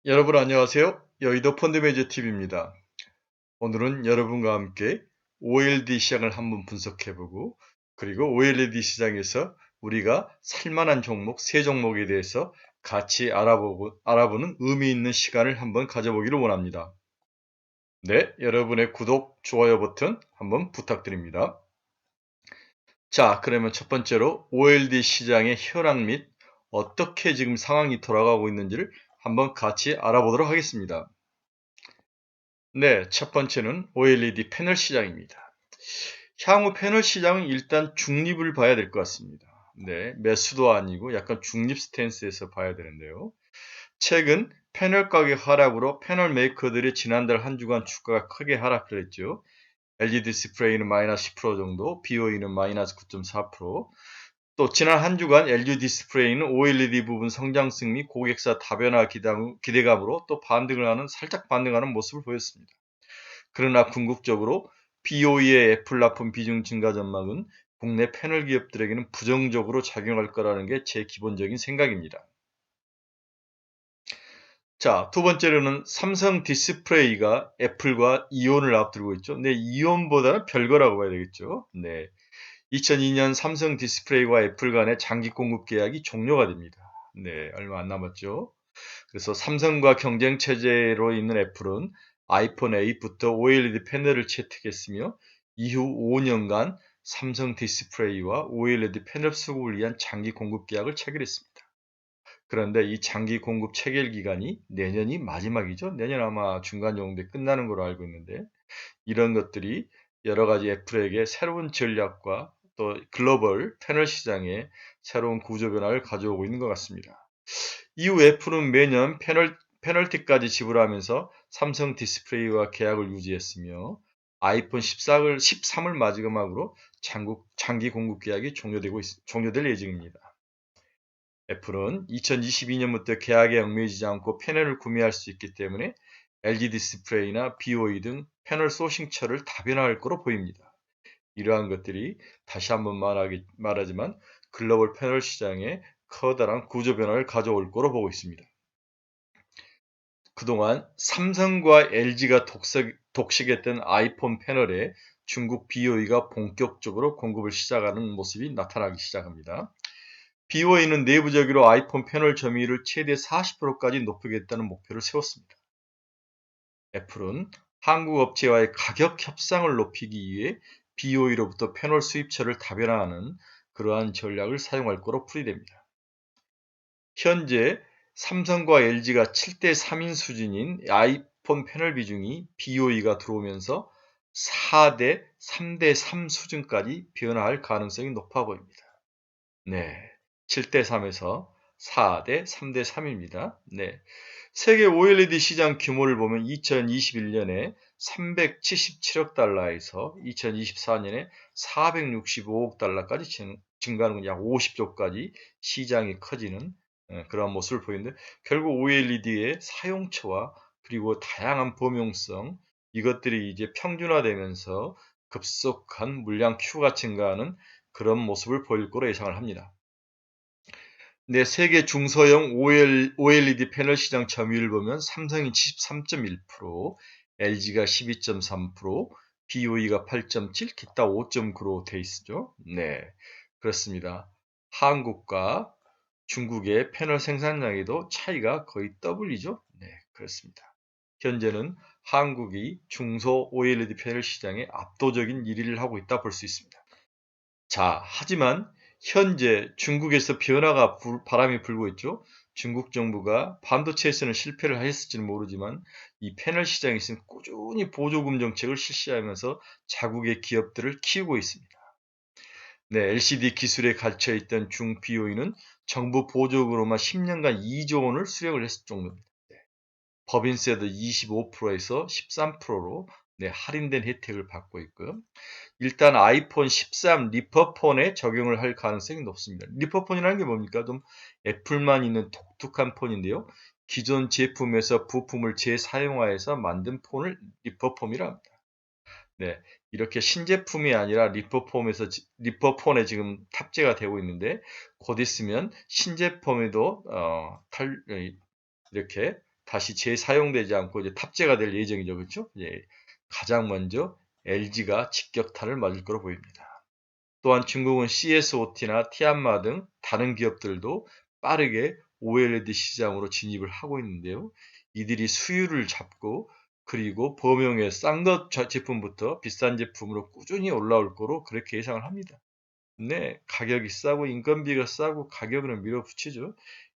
여러분 안녕하세요. 여의도 펀드매니저 TV입니다. 오늘은 여러분과 함께 OLED 시장을 한번 분석해보고 그리고 OLED 시장에서 우리가 살만한 종목, 세 종목에 대해서 같이 알아보는 의미 있는 시간을 한번 가져보기를 원합니다. 네, 여러분의 구독, 좋아요 버튼 한번 부탁드립니다. 자, 그러면 첫 번째로 OLED 시장의 혈압 및 어떻게 지금 상황이 돌아가고 있는지를 한번 같이 알아보도록 하겠습니다. 네, 첫 번째는 OLED 패널 시장입니다. 향후 패널 시장은 일단 중립을 봐야 될 것 같습니다. 네, 매수도 아니고 약간 중립 스탠스에서 봐야 되는데요. 최근 패널 가격 하락으로 패널 메이커들이 지난달 한 주간 주가가 크게 하락했죠. LG 디스플레이는 마이너스 10% 정도, BOE는 마이너스 9.4%, 또 지난 한 주간 LG 디스플레이는 OLED 부분 성장성 및 고객사 다변화 기대감으로 또 살짝 반등하는 모습을 보였습니다. 그러나 궁극적으로 BOE의 애플 납품 비중 증가 전망은 국내 패널 기업들에게는 부정적으로 작용할 거라는 게 제 기본적인 생각입니다. 자, 두 번째로는 삼성 디스플레이가 애플과 이온을 앞두고 있죠. 네, 이온보다는 별거라고 봐야 되겠죠. 네. 2002년 삼성 디스플레이와 애플 간의 장기 공급 계약이 종료가 됩니다. 네, 얼마 안 남았죠. 그래서 삼성과 경쟁 체제로 있는 애플은 아이폰 8부터 OLED 패널을 채택했으며 이후 5년간 삼성 디스플레이와 OLED 패널 수급을 위한 장기 공급 계약을 체결했습니다. 그런데 이 장기 공급 체결 기간이 내년이 마지막이죠. 내년 아마 중간 정도에 끝나는 걸로 알고 있는데 이런 것들이 여러 가지 애플에게 새로운 전략과 또 글로벌 패널 시장에 새로운 구조 변화를 가져오고 있는 것 같습니다. 이후 애플은 매년 페널티까지 지불하면서 삼성 디스플레이와 계약을 유지했으며 아이폰 13을 마지막으로 장기 공급 계약이 종료될 예정입니다. 애플은 2022년부터 계약에 얽매이지 않고 패널을 구매할 수 있기 때문에 LG 디스플레이나 BOE 등 패널 소싱처를 다변화할 거로 보입니다. 이러한 것들이 다시 한번 말하지만 글로벌 패널 시장에 커다란 구조 변화를 가져올 거로 보고 있습니다. 그동안 삼성과 LG가 독식했던 아이폰 패널에 중국 BOE가 본격적으로 공급을 시작하는 모습이 나타나기 시작합니다. BOE는 내부적으로 아이폰 패널 점유율을 최대 40%까지 높이겠다는 목표를 세웠습니다. 애플은 한국 업체와의 가격 협상을 높이기 위해 BOE로부터 패널 수입처를 다변화하는 그러한 전략을 사용할 거로 풀이됩니다. 현재 삼성과 LG가 7대 3인 수준인 아이폰 패널 비중이 BOE가 들어오면서 4대 3대 3 수준까지 변화할 가능성이 높아 보입니다. 네, 7대 3에서 4대 3대 3입니다. 네, 세계 OLED 시장 규모를 보면 2021년에 377억 달러에서 2024년에 465억 달러까지 증가하는 약 50조까지 시장이 커지는 그런 모습을 보이는데 결국 OLED의 사용처와 그리고 다양한 범용성 이것들이 이제 평준화되면서 급속한 물량 Q가 증가하는 그런 모습을 보일 거로 예상을 합니다. 네, 세계 중소형 OLED 패널 시장 점유율을 보면 삼성이 73.1%, LG가 12.3%, BOE가 8.7, 기타 5.9로 돼 있죠. 네, 그렇습니다. 한국과 중국의 패널 생산량에도 차이가 거의 더블이죠. 네, 그렇습니다. 현재는 한국이 중소 OLED 패널 시장에 압도적인 1위를 하고 있다 볼 수 있습니다. 자, 하지만 현재 중국에서 바람이 불고 있죠. 중국 정부가 반도체에서는 실패를 했을지는 모르지만 이 패널 시장에서는 꾸준히 보조금 정책을 실시하면서 자국의 기업들을 키우고 있습니다. 네, LCD 기술에 갇혀 있던 BOE는 정부 보조금으로만 10년간 2조 원을 수령을 했을 정도입니다. 네, 법인세도 25%에서 13%로 네, 할인된 혜택을 받고 있고요. 일단 아이폰 13 리퍼폰에 적용을 할 가능성이 높습니다. 리퍼폰이라는 게 뭡니까? 좀 애플만 있는 독특한 폰인데요. 기존 제품에서 부품을 재사용하여서 만든 폰을 리퍼폰이라 합니다. 네, 이렇게 신제품이 아니라 리퍼폰에 지금 탑재가 되고 있는데 곧 있으면 신제품에도 이렇게 다시 재사용되지 않고 이제 탑재가 될 예정이죠. 그렇죠? 예, 가장 먼저 LG가 직격탄을 맞을 거로 보입니다. 또한 중국은 CSOT나 티안마 등 다른 기업들도 빠르게 OLED 시장으로 진입을 하고 있는데요. 이들이 수율을 잡고 그리고 범용의 싼 것 제품부터 비싼 제품으로 꾸준히 올라올 거로 그렇게 예상을 합니다. 네, 가격이 싸고 인건비가 싸고 가격을 밀어붙이죠.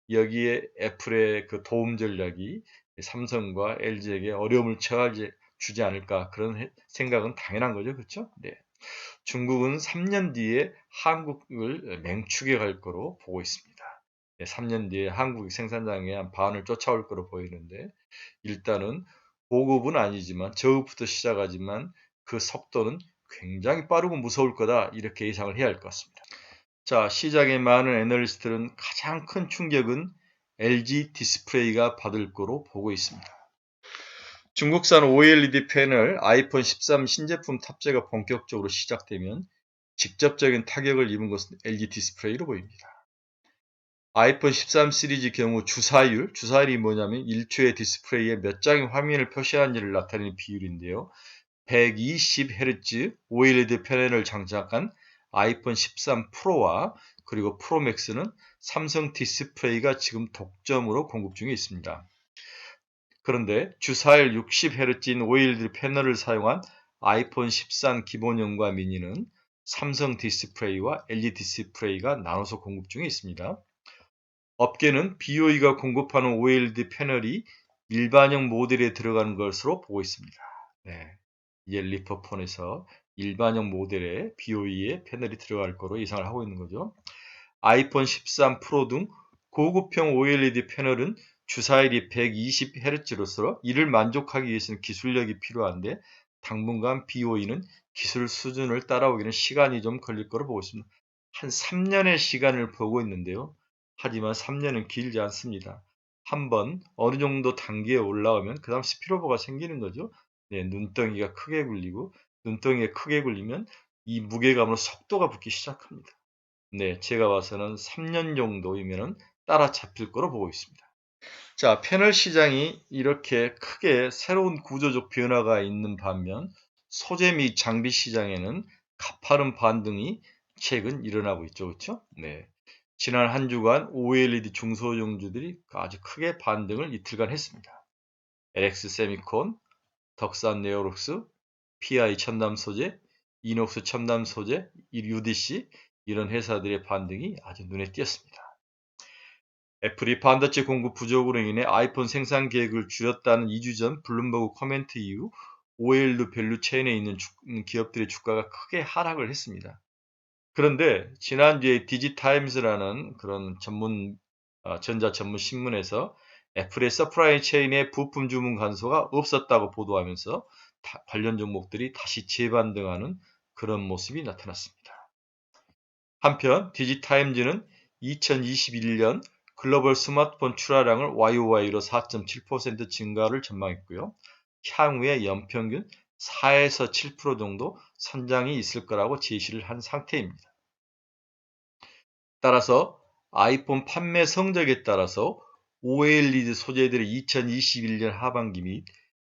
여기에 애플의 그 도움 전략이 삼성과 LG에게 어려움을 주지 않을까 그런 생각은 당연한 거죠. 그렇죠? 네. 중국은 3년 뒤에 한국을 맹추게 갈 거로 보고 있습니다. 네, 3년 뒤에 한국 생산량의 한 반을 쫓아올 거로 보이는데 일단은 보급은 아니지만 저급부터 시작하지만 그 속도는 굉장히 빠르고 무서울 거다 이렇게 예상을 해야 할 것 같습니다. 자, 시장의 많은 애널리스트들은 가장 큰 충격은 LG 디스플레이가 받을 거로 보고 있습니다. 중국산 OLED 패널 아이폰 13 신제품 탑재가 본격적으로 시작되면 직접적인 타격을 입은 것은 LG 디스플레이로 보입니다. 아이폰 13 시리즈 경우 주사율이 뭐냐면 1초의 디스플레이에 몇 장의 화면을 표시하는지를 나타내는 비율인데요. 120Hz OLED 패널을 장착한 아이폰 13 프로와 그리고 프로 맥스는 삼성 디스플레이가 지금 독점으로 공급 중에 있습니다. 그런데 주사율 60Hz인 OLED 패널을 사용한 아이폰 13 기본형과 미니는 삼성 디스플레이와 LG 디스플레이가 나눠서 공급 중에 있습니다. 업계는 BOE가 공급하는 OLED 패널이 일반형 모델에 들어가는 것으로 보고 있습니다. 네, 이제 리퍼폰에서 일반형 모델에 BOE의 패널이 들어갈 거로 예상을 하고 있는 거죠. 아이폰 13 프로 등 고급형 OLED 패널은 주사율이 120Hz로서 이를 만족하기 위해서는 기술력이 필요한데 당분간 BOE는 기술 수준을 따라오기는 시간이 좀 걸릴 거로 보고 있습니다. 한 3년의 시간을 보고 있는데요. 하지만 3년은 길지 않습니다. 한번 어느 정도 단계에 올라오면 그 다음 스피드오버가 생기는 거죠. 네, 눈덩이가 크게 굴리고 눈덩이가 크게 굴리면 이 무게감으로 속도가 붙기 시작합니다. 네, 제가 봐서는 3년 정도이면 따라잡힐 거로 보고 있습니다. 자, 패널 시장이 이렇게 크게 새로운 구조적 변화가 있는 반면 소재 및 장비 시장에는 가파른 반등이 최근 일어나고 있죠. 그렇죠? 네. 지난 한 주간 OLED 중소형주들이 아주 크게 반등을 이틀간 했습니다. LX 세미콘, 덕산 네오록스, PI 첨단 소재, 이녹스 첨단 소재, UDC 이런 회사들의 반등이 아주 눈에 띄었습니다. 애플이 반도체 공급 부족으로 인해 아이폰 생산 계획을 줄였다는 2주 전 블룸버그 코멘트 이후 OLED 밸류 체인에 있는 기업들의 주가가 크게 하락을 했습니다. 그런데 지난주에 디지타임즈라는 그런 전자 전문 신문에서 애플의 서프라이 체인의 부품 주문 간소가 없었다고 보도하면서 관련 종목들이 다시 재반등하는 그런 모습이 나타났습니다. 한편 디지타임즈는 2021년 글로벌 스마트폰 출하량을 YOY로 4.7% 증가를 전망했고요. 향후에 연평균 4에서 7% 정도 선장이 있을 거라고 제시를 한 상태입니다. 따라서 아이폰 판매 성적에 따라서 OLED 소재들의 2021년 하반기 및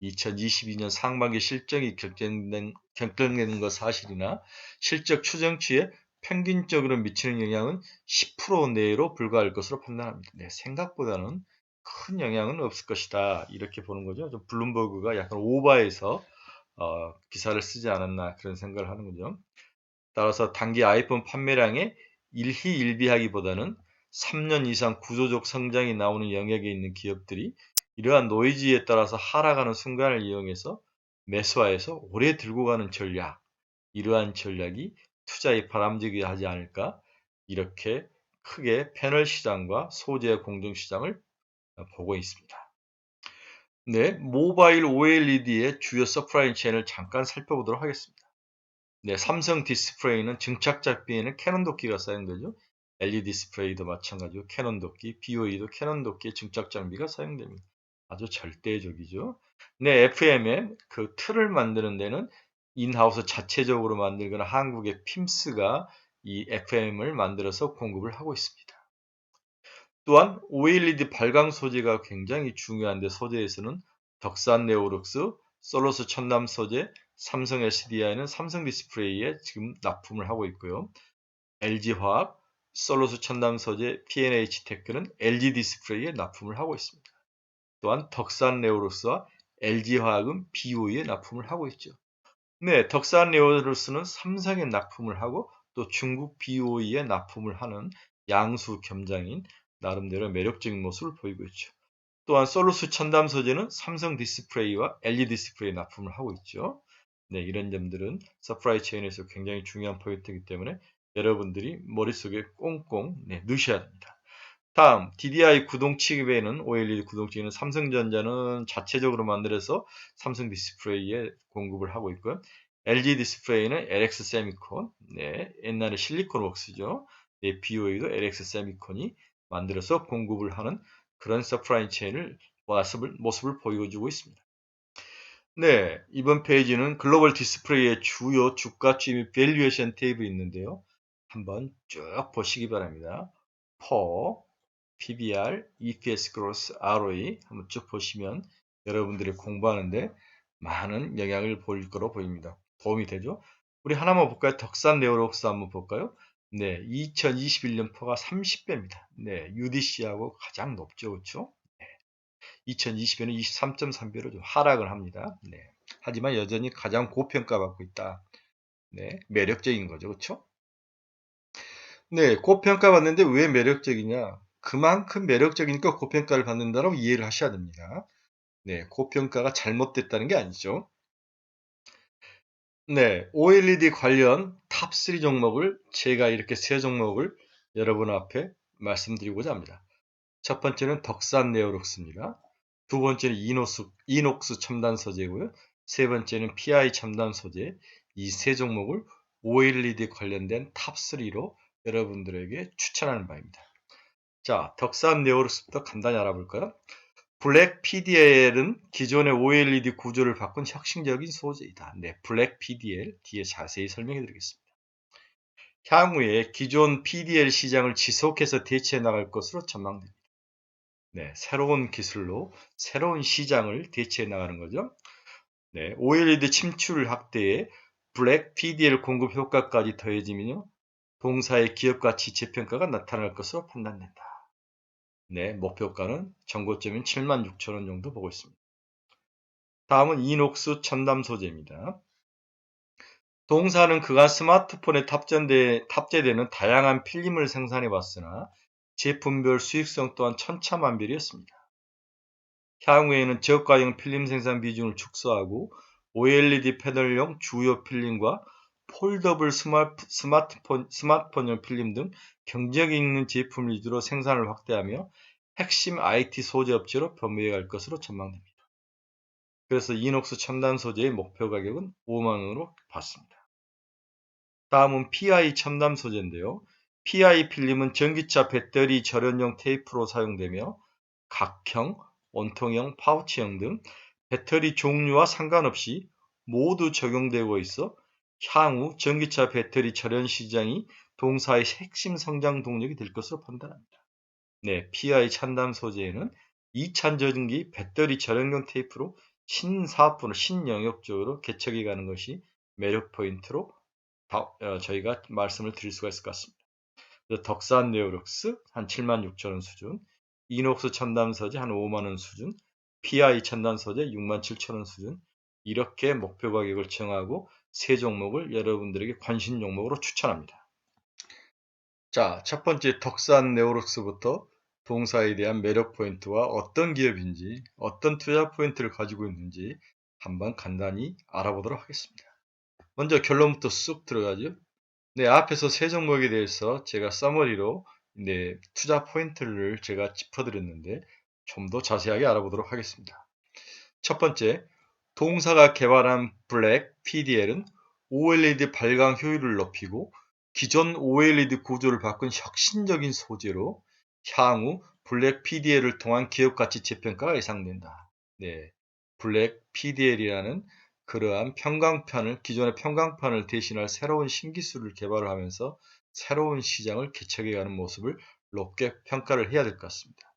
2022년 상반기 실적이 결정되는 것 사실이나 실적 추정치에 평균적으로 미치는 영향은 10% 내로 불과할 것으로 판단합니다. 네, 생각보다는 큰 영향은 없을 것이다. 이렇게 보는 거죠. 좀 블룸버그가 약간 오버해서 기사를 쓰지 않았나 그런 생각을 하는 거죠. 따라서 단기 아이폰 판매량에 일희일비하기보다는 3년 이상 구조적 성장이 나오는 영역에 있는 기업들이 이러한 노이즈에 따라서 하락하는 순간을 이용해서 매수하여서 오래 들고 가는 전략, 이러한 전략이 투자에 바람직하지 않을까 이렇게 크게 패널 시장과 소재 공정 시장을 보고 있습니다. 네, 모바일 OLED의 주요 서프라이 체인을 잠깐 살펴보도록 하겠습니다. 네, 삼성 디스플레이는 증착 장비에는 캐논 도끼가 사용되죠. LED 디스플레이도 마찬가지고 캐논 도끼, BOE도 캐논 도끼의 증착 장비가 사용됩니다. 아주 절대적이죠. 네, FM의 그 틀을 만드는 데는 인하우스 자체적으로 만들거나 한국의 핌스가 이 FM을 만들어서 공급을 하고 있습니다. 또한 OLED 발광 소재가 굉장히 중요한데 소재에서는 덕산 네오룩스, 솔로스 첨단 소재, 삼성 SDI는 삼성 디스플레이에 지금 납품을 하고 있고요. LG화학, 솔로스 첨단 소재, P&H 테크는 LG 디스플레이에 납품을 하고 있습니다. 또한 덕산 네오룩스와 LG화학은 BOE에 납품을 하고 있죠. 네, 덕산 네오룩스는 삼성에 납품을 하고 또 중국 BOE에 납품을 하는 양수 겸장인 나름대로 매력적인 모습을 보이고 있죠. 또한 솔루스 첨단 소재는 삼성 디스플레이와 LG 디스플레이에 납품을 하고 있죠. 네, 이런 점들은 서프라이 체인에서 굉장히 중요한 포인트이기 때문에 여러분들이 머릿속에 꽁꽁 넣으셔야 됩니다. 다음 DDI 구동 칩에는 OLED 구동 칩에는 삼성전자는 자체적으로 만들어서 삼성 디스플레이에 공급을 하고 있고요. LG 디스플레이는 LX 세미콘, 네, 옛날에 실리콘웍스죠. 네, BOE도 LX 세미콘이 만들어서 공급을 하는 그런 서프라이 체인을 모습을 보여주고 있습니다. 네, 이번 페이지는 글로벌 디스플레이의 주요 주가치 및 밸류에이션 테이블이 있는데요. 한번 쭉 보시기 바랍니다. PO, PBR, EPS growth, ROE 한번 쭉 보시면 여러분들이 공부하는데 많은 영향을 볼 거로 보입니다. 도움이 되죠? 우리 하나만 볼까요? 덕산 네오록스 한번 볼까요? 네, 2021년 PO가 30배입니다. 네, UDC하고 가장 높죠, 그렇죠? 2020년에 23.3배로 좀 하락을 합니다. 네. 하지만 여전히 가장 고평가받고 있다. 네. 매력적인 거죠. 그렇죠? 네. 고평가받는데 왜 매력적이냐? 그만큼 매력적이니까 고평가를 받는다라고 이해를 하셔야 됩니다. 네. 고평가가 잘못됐다는 게 아니죠. 네. OLED 관련 탑3 종목을 제가 이렇게 세 종목을 여러분 앞에 말씀드리고자 합니다. 첫 번째는 덕산 네오룩스입니다. 두 번째는 이녹스 첨단 소재고요. 세 번째는 PI 첨단 소재. 이 세 종목을 OLED 관련된 탑3로 여러분들에게 추천하는 바입니다. 자, 덕산 네오룩스부터 간단히 알아볼까요? 블랙 PDL은 기존의 OLED 구조를 바꾼 혁신적인 소재이다. 네, 블랙 PDL 뒤에 자세히 설명해 드리겠습니다. 향후에 기존 PDL 시장을 지속해서 대체해 나갈 것으로 전망됩니다. 네, 새로운 기술로 새로운 시장을 대체해 나가는 거죠. 네, OLED 침출 확대에 블랙 PDL 공급 효과까지 더해지면요, 동사의 기업 가치 재평가가 나타날 것으로 판단된다. 네, 목표가는 정고점인 76,000원 정도 보고 있습니다. 다음은 이녹스 첨단 소재입니다. 동사는 그간 스마트폰에 탑재되는 다양한 필름을 생산해 왔으나 제품별 수익성 또한 천차만별이었습니다. 향후에는 저가형 필름 생산 비중을 축소하고 OLED 패널용 주요 필름과 폴더블 스마트폰용 필름 등 경쟁이 있는 제품 위주로 생산을 확대하며 핵심 IT 소재 업체로 변모해 갈 것으로 전망됩니다. 그래서 이녹스 첨단 소재의 목표 가격은 5만원으로 봤습니다. 다음은 PI 첨단 소재인데요. PI 필름은 전기차 배터리 절연용 테이프로 사용되며 각형, 원통형, 파우치형 등 배터리 종류와 상관없이 모두 적용되고 있어 향후 전기차 배터리 절연 시장이 동사의 핵심 성장 동력이 될 것으로 판단합니다. 네, PI 첨단 소재에는 2차 전기 배터리 절연용 테이프로 신사업부는 신영역적으로 개척해 가는 것이 매력 포인트로 저희가 말씀을 드릴 수가 있을 것 같습니다. 덕산 네오룩스 한 76,000원 수준, 이녹스 첨단 소재 한 5만원 수준, PI 첨단 소재 67,000원 수준, 이렇게 목표 가격을 정하고 세 종목을 여러분들에게 관심 종목으로 추천합니다. 자, 첫 번째 덕산 네오룩스부터 동사에 대한 매력 포인트와 어떤 기업인지, 어떤 투자 포인트를 가지고 있는지 한번 간단히 알아보도록 하겠습니다. 먼저 결론부터 쑥 들어가죠. 네, 앞에서 세 종목에 대해서 제가 서머리로 투자 포인트를 제가 짚어드렸는데 좀 더 자세하게 알아보도록 하겠습니다. 첫 번째, 동사가 개발한 블랙 PDL은 OLED 발광 효율을 높이고 기존 OLED 구조를 바꾼 혁신적인 소재로 향후 블랙 PDL을 통한 기업 가치 재평가가 예상된다. 네, 블랙 PDL이라는 그러한 기존의 평광판을 대신할 새로운 신기술을 개발하면서 새로운 시장을 개척해가는 모습을 높게 평가를 해야 될 것 같습니다.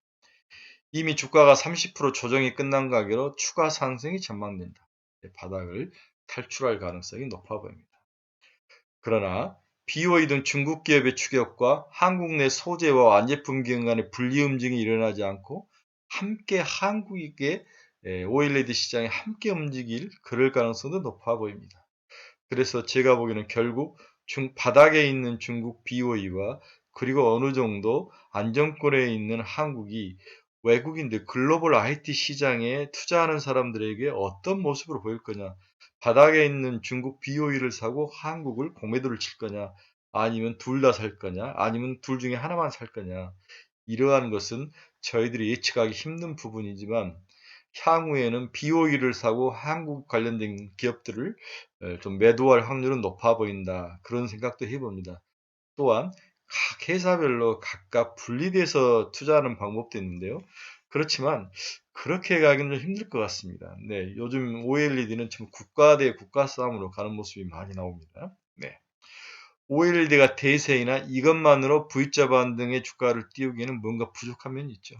이미 주가가 30% 조정이 끝난 가격으로 추가 상승이 전망된다. 바닥을 탈출할 가능성이 높아 보입니다. 그러나 BOE 등 중국 기업의 추격과 한국 내 소재와 완제품 기업 간의 분리 움직임이 일어나지 않고 함께 한국의 OLED 시장이 함께 움직일 그럴 가능성도 높아 보입니다. 그래서 제가 보기에는 결국 바닥에 있는 중국 BOE와 그리고 어느 정도 안정권에 있는 한국이 외국인들 글로벌 IT 시장에 투자하는 사람들에게 어떤 모습으로 보일 거냐. 바닥에 있는 중국 BOE를 사고 한국을 공매도를 칠 거냐. 아니면 둘 다 살 거냐. 아니면 둘 중에 하나만 살 거냐. 이러한 것은 저희들이 예측하기 힘든 부분이지만 향후에는 BOE를 사고 한국 관련된 기업들을 좀 매도할 확률은 높아 보인다. 그런 생각도 해봅니다. 또한 각 회사별로 각각 분리돼서 투자하는 방법도 있는데요. 그렇지만 그렇게 가기는 좀 힘들 것 같습니다. 네, 요즘 OLED는 지금 국가 대 국가 싸움으로 가는 모습이 많이 나옵니다. 네. OLED가 대세이나 이것만으로 V자 반등의 주가를 띄우기에는 뭔가 부족한 면이 있죠.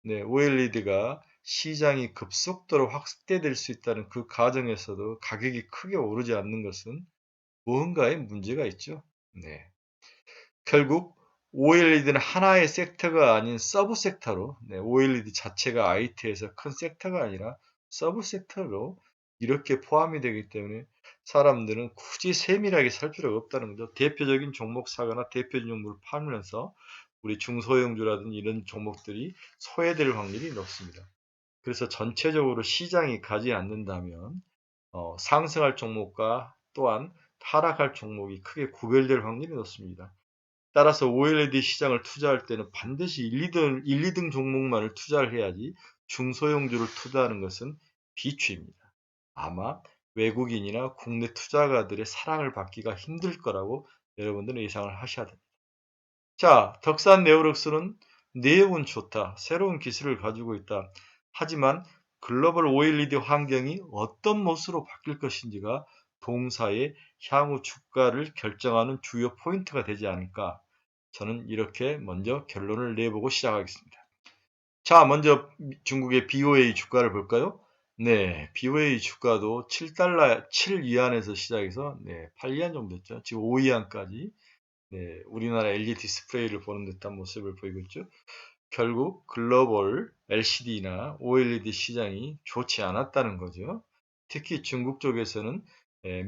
네, OLED가 시장이 급속도로 확대될 수 있다는 그 과정에서도 가격이 크게 오르지 않는 것은 무언가의 문제가 있죠. 네. 결국 OLED는 하나의 섹터가 아닌 서브 섹터로, OLED 자체가 IT에서 큰 섹터가 아니라 서브 섹터로 이렇게 포함이 되기 때문에 사람들은 굳이 세밀하게 살 필요가 없다는 거죠. 대표적인 종목 사거나 대표적인 종목을 팔면서 우리 중소형주라든지 이런 종목들이 소외될 확률이 높습니다. 그래서 전체적으로 시장이 가지 않는다면 상승할 종목과 또한 하락할 종목이 크게 구별될 확률이 높습니다. 따라서 OLED 시장을 투자할 때는 반드시 1, 2등 종목만을 투자를 해야지 중소형주를 투자하는 것은 비추입니다. 아마 외국인이나 국내 투자가들의 사랑을 받기가 힘들 거라고 여러분들은 예상을 하셔야 됩니다. 자, 덕산 네오록스는 내용은 좋다. 새로운 기술을 가지고 있다. 하지만 글로벌 OLED 환경이 어떤 모습으로 바뀔 것인지가 동사의 향후 주가를 결정하는 주요 포인트가 되지 않을까. 저는 이렇게 먼저 결론을 내보고 시작하겠습니다. 자, 먼저 중국의 BOA 주가를 볼까요? 네, BOA 주가도 7달러, 7위안에서 시작해서 8위안 정도 됐죠. 지금 5위안까지 우리나라 LG 디스플레이를 보는 듯한 모습을 보이고 있죠. 결국 글로벌 LCD나 OLED 시장이 좋지 않았다는 거죠. 특히 중국 쪽에서는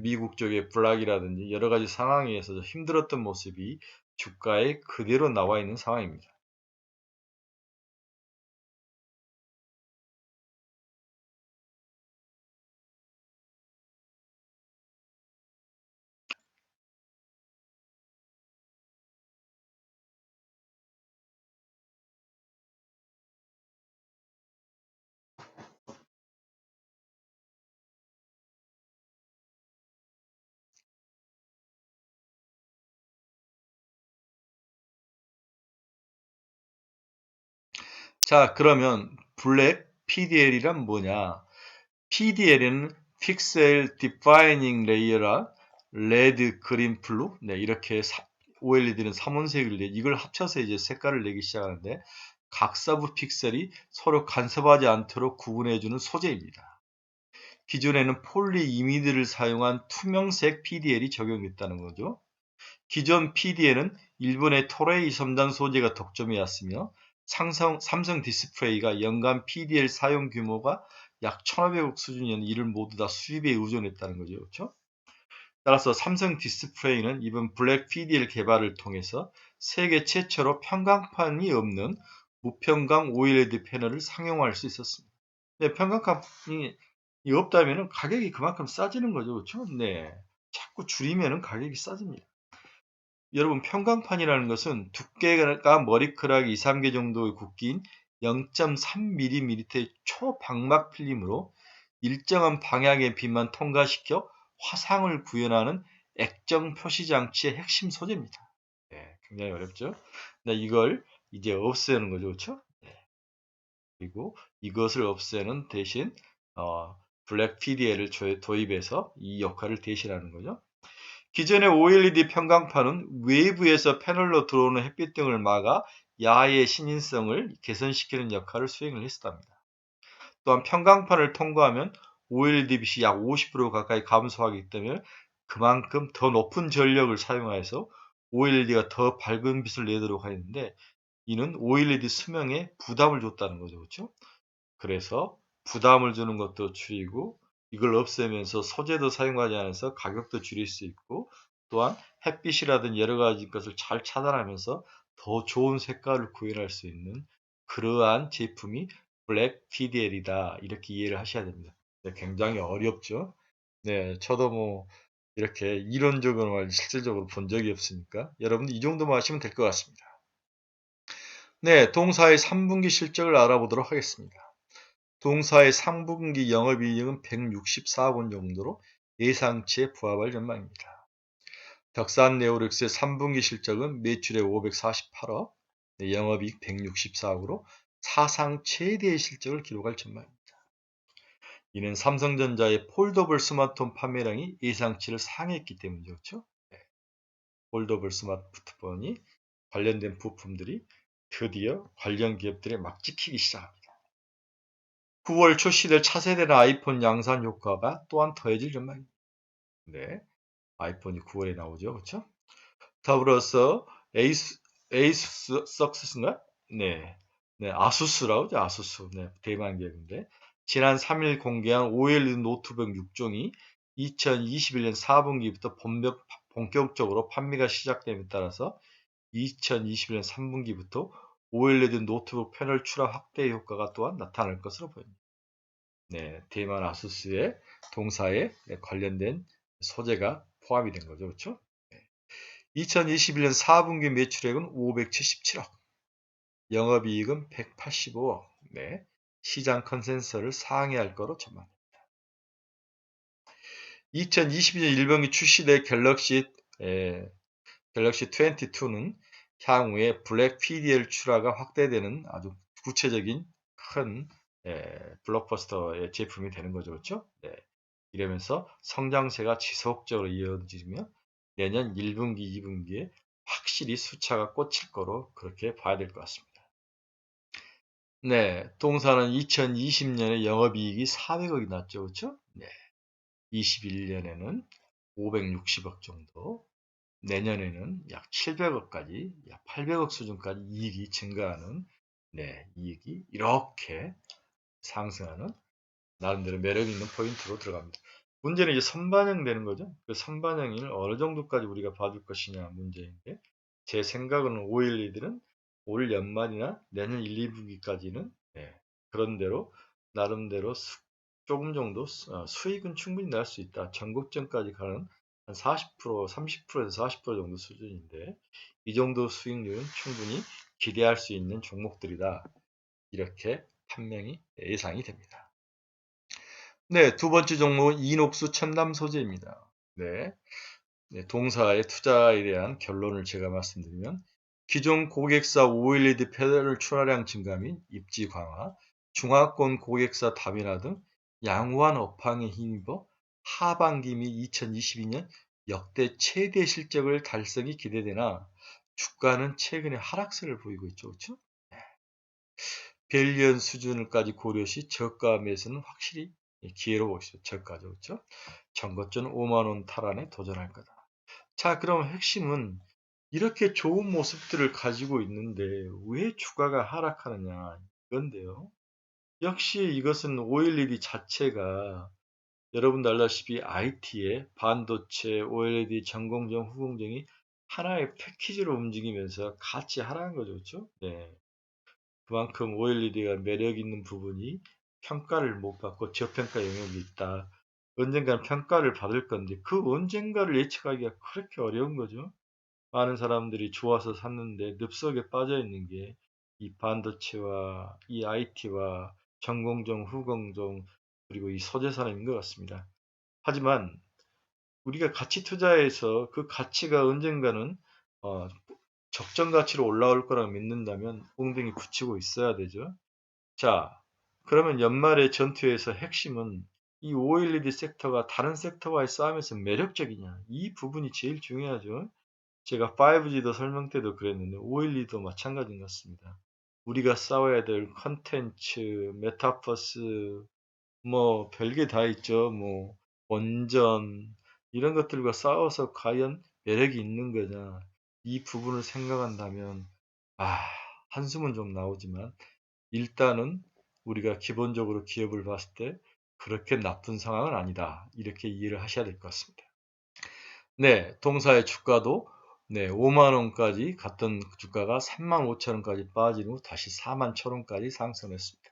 미국 쪽의 블락이라든지 여러 가지 상황에 의해서 힘들었던 모습이 주가에 그대로 나와 있는 상황입니다. 자, 그러면 블랙 PDL이란 뭐냐? PDL은 Pixel Defining Layer랑 레드, 그린, 블루 이렇게 OLED는 3원색을 내 이걸 합쳐서 이제 색깔을 내기 시작하는데 각 서브 픽셀이 서로 간섭하지 않도록 구분해주는 소재입니다. 기존에는 폴리 이미드를 사용한 투명색 PDL이 적용됐다는 거죠. 기존 PDL은 일본의 토레이 3단 소재가 독점이었으며 삼성 디스플레이가 연간 PDL 사용 규모가 약 1,500억 수준이었는데 이를 모두 다 수입에 의존했다는 거죠. 그렇죠? 따라서 삼성 디스플레이는 이번 블랙 PDL 개발을 통해서 세계 최초로 평광판이 없는 무평광 OLED 패널을 상용화할 수 있었습니다. 네, 평광판이 없다면 가격이 그만큼 싸지는 거죠. 그렇죠? 네. 자꾸 줄이면 가격이 싸집니다. 여러분, 평광판이라는 것은 두께가 머리카락 2, 3개 정도의 굵긴 0.3mm의 초방막 필름으로 일정한 방향의 빛만 통과시켜 화상을 구현하는 액정 표시 장치의 핵심 소재입니다. 네, 굉장히 어렵죠? 네, 이걸 이제 없애는 거죠. 그렇죠? 네. 그리고 이것을 없애는 대신 블랙 PDL을 도입해서 이 역할을 대신하는 거죠. 기존의 OLED 평광판은 외부에서 패널로 들어오는 햇빛 등을 막아 야의 신인성을 개선시키는 역할을 수행을 했었답니다. 또한 평강판을 통과하면 OLED 빛이 약 50% 가까이 감소하기 때문에 그만큼 더 높은 전력을 사용해서 OLED가 더 밝은 빛을 내도록 하였는데, 이는 OLED 수명에 부담을 줬다는 거죠. 그렇죠? 그래서 부담을 주는 것도 줄이고 이걸 없애면서 소재도 사용하지 않아서 가격도 줄일 수 있고, 또한 햇빛이라든 여러 가지 것을 잘 차단하면서 더 좋은 색깔을 구현할 수 있는 그러한 제품이 블랙 PDL이다. 이렇게 이해를 하셔야 됩니다. 네, 굉장히 어렵죠. 네, 저도 뭐 이렇게 이론적으로 실질적으로 본 적이 없으니까 여러분들 이 정도만 하시면 될 것 같습니다. 네, 동사의 3분기 실적을 알아보도록 하겠습니다. 동사의 3분기 영업이익은 164억 원 정도로 예상치에 부합할 전망입니다. 덕산 네오릭스의 3분기 실적은 매출액 548억, 영업이익 164억으로 사상 최대의 실적을 기록할 전망입니다. 이는 삼성전자의 폴더블 스마트폰 판매량이 예상치를 상회했기 때문이죠. 그렇죠? 네. 폴더블 스마트폰이 관련된 부품들이 드디어 관련 기업들에 막 찍히기 시작합니다. 9월 출시될 차세대는 아이폰 양산 효과가 또한 더해질 전망입니다. 네, 아이폰이 9월에 나오죠. 그렇죠? 더불어서 에이수스인가? 네. 네, 아수스라고 하죠. 아수스. 네, 대만 기업인데 지난 3일 공개한 OLED 노트북 6종이 2021년 4분기부터 본격적으로 판매가 시작됨에 따라서 2021년 3분기부터 OLED 노트북 패널 출하 확대 효과가 또한 나타날 것으로 보입니다. 네, 대만 아수스의 동사에 관련된 소재가 포함이 된 거죠. 그렇죠? 2021년 4분기 매출액은 577억, 영업이익은 185억, 네, 시장 컨센서스를 상회할 거로 전망합니다. 2022년 1분기 출시될 갤럭시 22는 향후에 블랙 PDL 출하가 확대되는 아주 구체적인 큰 블록버스터의 제품이 되는 거죠. 그렇죠? 네. 이러면서 성장세가 지속적으로 이어지며 내년 1분기, 2분기에 확실히 수차가 꽂힐 거로 그렇게 봐야 될 것 같습니다. 네, 동사는 2020년에 영업이익이 400억이 났죠. 그렇죠? 네. 21년에는 560억 정도, 내년에는 약 700억까지, 약 800억 수준까지 이익이 증가하는, 네, 이익이 이렇게 상승하는 나름대로 매력 있는 포인트로 들어갑니다. 문제는 이제 선반영되는 거죠. 그 선반영을 어느 정도까지 우리가 봐줄 것이냐 문제인데, 제 생각은 OLED들은 올 연말이나 내년 1, 2분기까지는 그런 대로 나름대로 조금 정도 수익은 충분히 날 수 있다. 전국점까지 가는 한 40%, 30%에서 40% 정도 수준인데, 이 정도 수익률은 충분히 기대할 수 있는 종목들이다. 이렇게 판명이 예상이 됩니다. 네, 두 번째 종목은 이녹스 첨단 소재입니다. 네, 동사의 투자에 대한 결론을 제가 말씀드리면, 기존 고객사 OLED 패널 출하량 증가 및 입지 강화, 중화권 고객사 다변화 등 양호한 업황에 힘입어 하반기 및 2022년 역대 최대 실적을 달성이 기대되나 주가는 최근에 하락세를 보이고 있죠. 그렇죠? 밸류원 수준을까지 고려시 저가 매수는 확실히 기회로 보시죠. 저가죠. 그렇죠? 전고점 5만원 탈환에 도전할 거다. 자, 그럼 핵심은 이렇게 좋은 모습들을 가지고 있는데 왜 주가가 하락하느냐 이건데요. 역시 이것은 OLED 자체가 여러분도 알다시피 IT에 반도체, OLED, 전공정, 후공정이 하나의 패키지로 움직이면서 같이 하라는 거죠. 그렇죠? 네. 그만큼 OLED가 매력 있는 부분이 평가를 못 받고 저평가 영역이 있다. 언젠가는 평가를 받을 건데 그 언젠가를 예측하기가 그렇게 어려운 거죠. 많은 사람들이 좋아서 샀는데 늪속에 빠져 있는 게 이 반도체와 이 IT와 전공정, 후공정, 그리고 이 소재 산업인 것 같습니다. 하지만 우리가 가치 투자해서 그 가치가 언젠가는 적정 가치로 올라올 거라고 믿는다면 엉덩이 붙이고 있어야 되죠. 자, 그러면 연말의 전투에서 핵심은 이 OLED 섹터가 다른 섹터와의 싸움에서 매력적이냐, 이 부분이 제일 중요하죠. 제가 5G도 설명 때도 그랬는데 512도 마찬가지인 것 같습니다. 우리가 싸워야 될 컨텐츠, 메타버스, 뭐 별게 다 있죠. 뭐 원전 이런 것들과 싸워서 과연 매력이 있는 거냐. 이 부분을 생각한다면 한숨은 좀 나오지만 일단은 우리가 기본적으로 기업을 봤을 때 그렇게 나쁜 상황은 아니다. 이렇게 이해를 하셔야 될 것 같습니다. 네, 동사의 주가도 5만 원까지 갔던 주가가 3만 5천 원까지 빠진 후 다시 4만 1천 원까지 상승했습니다.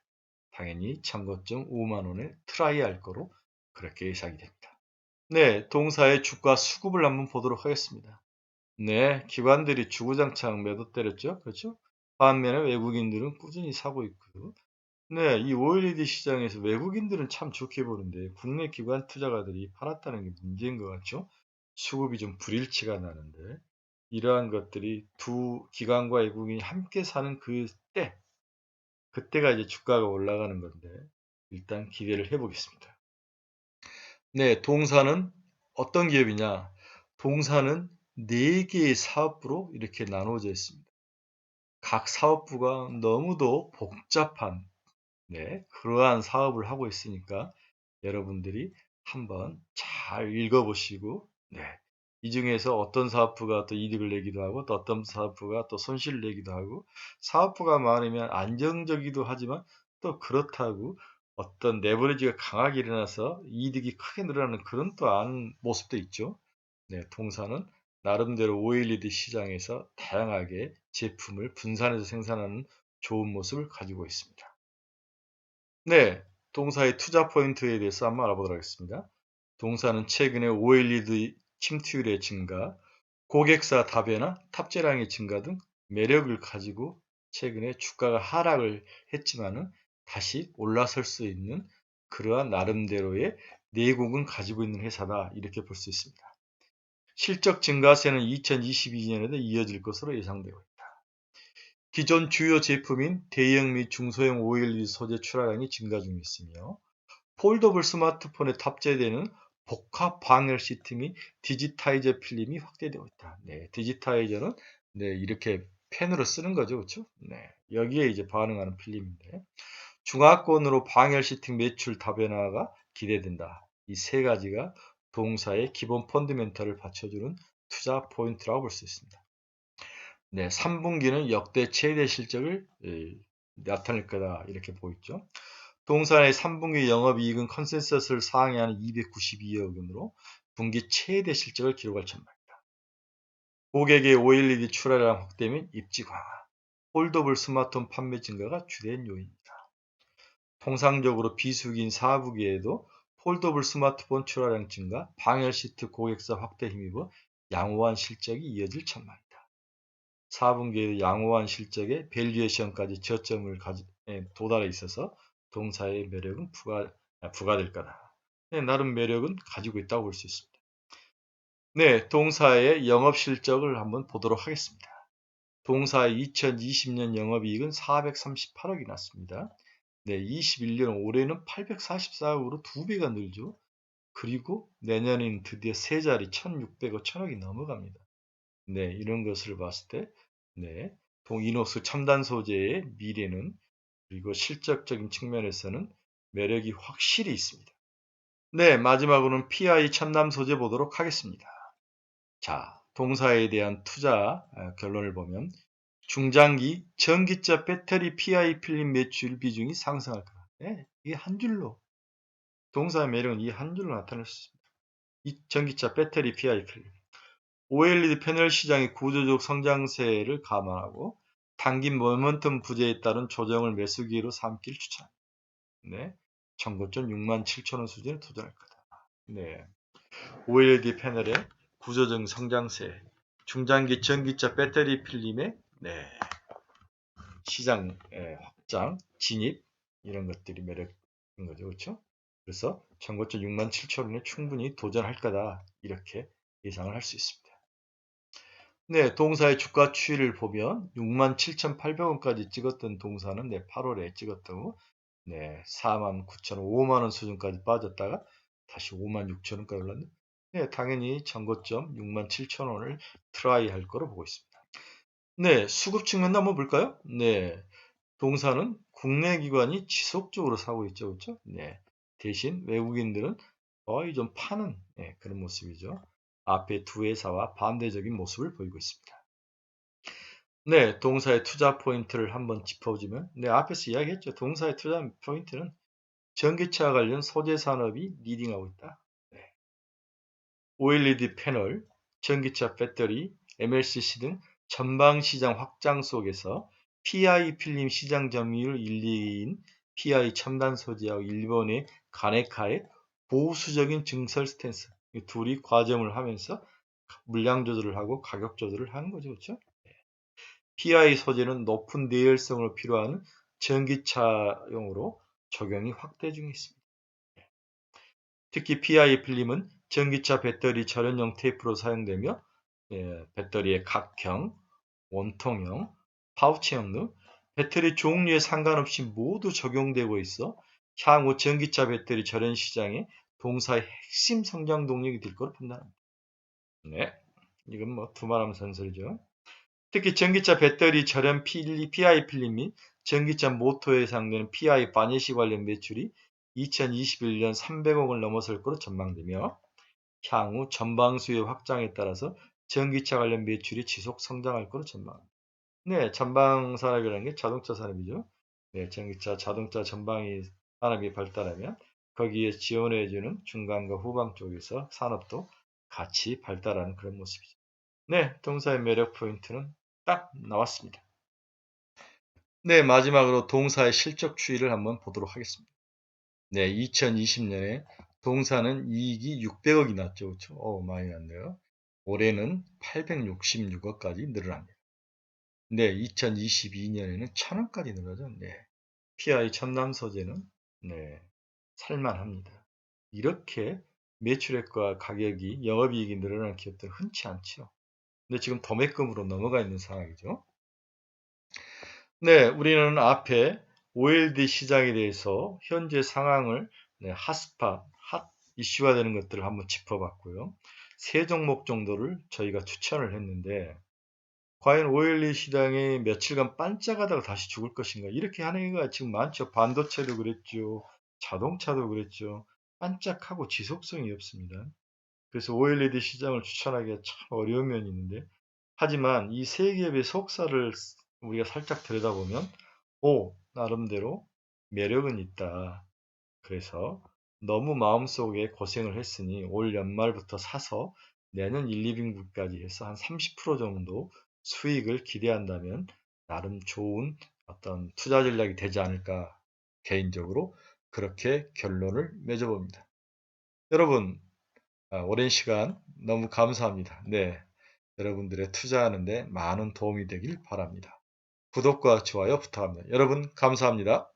당연히 참고점 5만 원에 트라이 할 거로 그렇게 예상이 됩니다. 네, 동사의 주가 수급을 한번 보도록 하겠습니다. 네, 기관들이 주구장창 매도 때렸죠. 그렇죠? 반면에 외국인들은 꾸준히 사고 있고요. 네, 이 OLED 시장에서 외국인들은 참 좋게 보는데 국내 기관 투자가들이 팔았다는 게 문제인 것 같죠? 수급이 좀 불일치가 나는데 이러한 것들이 두 기관과 외국인이 함께 사는 그때가 이제 주가가 올라가는 건데 일단 기대를 해보겠습니다. 네, 동사는 어떤 기업이냐? 동사는 4개의 사업부로 이렇게 나누어져 있습니다. 각 사업부가 너무도 복잡한 그러한 사업을 하고 있으니까 여러분들이 한번 잘 읽어보시고 이 중에서 어떤 사업부가 또 이득을 내기도 하고 또 어떤 사업부가 또 손실을 내기도 하고 사업부가 많으면 안정적이기도 하지만 또 그렇다고 어떤 레버리지가 강하게 일어나서 이득이 크게 늘어나는 그런 또 아는 모습도 있죠. 동사는 나름대로 OLED 시장에서 다양하게 제품을 분산해서 생산하는 좋은 모습을 가지고 있습니다. 네, 동사의 투자 포인트에 대해서 한번 알아보도록 하겠습니다. 동사는 최근에 OLED 침투율의 증가, 고객사 다변화, 탑재량의 증가 등 매력을 가지고 최근에 주가가 하락을 했지만은 다시 올라설 수 있는 그러한 나름대로의 내공은 가지고 있는 회사다 이렇게 볼 수 있습니다. 실적 증가세는 2022년에도 이어질 것으로 예상되고 있다. 기존 주요 제품인 대형 및 중소형 OLED 소재 출하량이 증가 중에 있으며 폴더블 스마트폰에 탑재되는 복합 방열 시트 및 디지타이저 필름이 확대되고 있다. 디지타이저는 이렇게 펜으로 쓰는 거죠. 그렇죠? 여기에 이제 반응하는 필름인데 중화권으로 방열 시트 매출 다변화가 기대된다. 이 세 가지가 동사의 기본 펀더멘털을 받쳐주는 투자 포인트라고 볼 수 있습니다. 3분기는 역대 최대 실적을 나타낼 거다 이렇게 보이죠. 동사의 3분기 영업이익은 컨센서스를 상회하는 292억 원으로 분기 최대 실적을 기록할 전망이다. 고객의 OLED 출하량 확대 및 입지 강화, 폴더블 스마트폰 판매 증가가 주된 요인이다. 통상적으로 비수기인 4분기에도 폴더블 스마트폰 출하량 증가, 방열 시트 고객사 확대 힘입어 양호한 실적이 이어질 전망이다. 4분기에 양호한 실적에 밸류에이션까지 저점을 도달해 있어서 동사의 매력은 부과될 거다. 나름 매력은 가지고 있다고 볼 수 있습니다. 동사의 영업 실적을 한번 보도록 하겠습니다. 동사의 2020년 영업이익은 438억이 났습니다. 21년 올해는 844억으로 2배가 늘죠. 그리고 내년에는 드디어 세 자리 1600억, 1000억이 넘어갑니다. 이런 것을 봤을 때 동이노스 첨단 소재의 미래는 그리고 실적적인 측면에서는 매력이 확실히 있습니다. 마지막으로는 PI 첨단 소재 보도록 하겠습니다. 자, 동사에 대한 투자 결론을 보면 중장기 전기차 배터리 PI 필름 매출 비중이 상승할 거다. 이게 한 줄로 동사의 매력은 이 한 줄로 나타낼 수 있습니다. 이 전기차 배터리 PI 필름 OLED 패널 시장의 구조적 성장세를 감안하고 당긴 모멘텀 부재에 따른 조정을 매수 기회로 삼기를 추천합니다. 청고점 67,000원 수준에 도전할 거다. OLED 패널의 구조적 성장세, 중장기 전기차 배터리 필름의 시장 확장, 진입 이런 것들이 매력인 거죠. 그렇죠? 그래서 청고점 67,000원에 충분히 도전할 거다. 이렇게 예상을 할 수 있습니다. 동사의 주가 추이를 보면 67,800원까지 찍었던 동사는 8월에 찍었던 49,000원, 5만원 수준까지 빠졌다가 다시 56,000원까지 올랐는데 네, 당연히 전고점 67,000원을 트라이 할 거로 보고 있습니다. 네, 수급 측면도 한번 볼까요? 네, 동사는 국내 기관이 지속적으로 사고 있죠. 그렇죠? 네, 대신 외국인들은 거의 좀 파는 그런 모습이죠. 앞에 두 회사와 반대적인 모습을 보이고 있습니다. 네, 동사의 투자 포인트를 한번 짚어주면, 네, 앞에서 이야기했죠. 동사의 투자 포인트는 전기차 관련 소재 산업이 리딩하고 있다. 네. OLED 패널, 전기차 배터리, MLCC 등 전방 시장 확장 속에서 PI 필름 시장 점유율 1, 2위인 PI 첨단 소재하고 일본의 가네카의 보수적인 증설 스탠스, 이 둘이 과점을 하면서 물량 조절을 하고 가격 조절을 하는 거죠. 그렇죠? PI 소재는 높은 내열성을 필요하는 전기차용으로 적용이 확대 중에 있습니다. 특히 PI 필름은 전기차 배터리 절연형 테이프로 사용되며 배터리의 각형, 원통형, 파우치형 등 배터리 종류에 상관없이 모두 적용되고 있어 향후 전기차 배터리 절연 시장에 동사의 핵심 성장 동력이 될 것으로 판단합니다. 네, 이건 뭐 두말하면 선설이죠. 특히 전기차 배터리 절연 PI 필름 및 전기차 모터에 사용되는 PI 바니시 관련 매출이 2021년 300억을 넘어설 것으로 전망되며 향후 전방 수요 확장에 따라서 전기차 관련 매출이 지속 성장할 것으로 전망합니다. 네, 전방 산업이라는 게 자동차 산업이죠. 네, 전기차, 자동차 전방이 산업이 발달하면 거기에 지원해주는 중간과 후방 쪽에서 산업도 같이 발달하는 그런 모습이죠. 네, 동사의 매력 포인트는 딱 나왔습니다. 네, 마지막으로 동사의 실적 추이를 한번 보도록 하겠습니다. 네, 2020년에 동사는 이익이 600억이 났죠. 그렇죠? 많이 났네요. 올해는 866억까지 늘어납니다. 네, 2022년에는 1000원까지 늘어나죠. 네. PI 첨단 소재는 네, 살만합니다. 이렇게 매출액과 가격이 영업이익이 늘어나는 기업들은 흔치 않죠. 근데 지금 도매금으로 넘어가 있는 상황이죠. 네, 우리는 앞에 OLED 시장에 대해서 현재 상황을 핫스팟, 핫 이슈가 되는 것들을 한번 짚어봤고요. 세 종목 정도를 저희가 추천을 했는데 과연 OLED 시장이 며칠간 반짝하다가 다시 죽을 것인가 이렇게 하는 경우가 지금 많죠. 반도체도 그랬죠. 자동차도 그랬죠. 반짝하고 지속성이 없습니다. 그래서 OLED 시장을 추천하기가 참 어려운 면이 있는데 하지만 이 세 기업의 속사를 우리가 살짝 들여다보면 나름대로 매력은 있다. 그래서 너무 마음속에 고생을 했으니 올 연말부터 사서 내년 1, 2분기까지 해서 한 30% 정도 수익을 기대한다면 나름 좋은 어떤 투자 전략이 되지 않을까 개인적으로 그렇게 결론을 맺어봅니다. 여러분 오랜 시간 너무 감사합니다. 네, 여러분들의 투자하는데 많은 도움이 되길 바랍니다. 구독과 좋아요 부탁합니다. 여러분 감사합니다.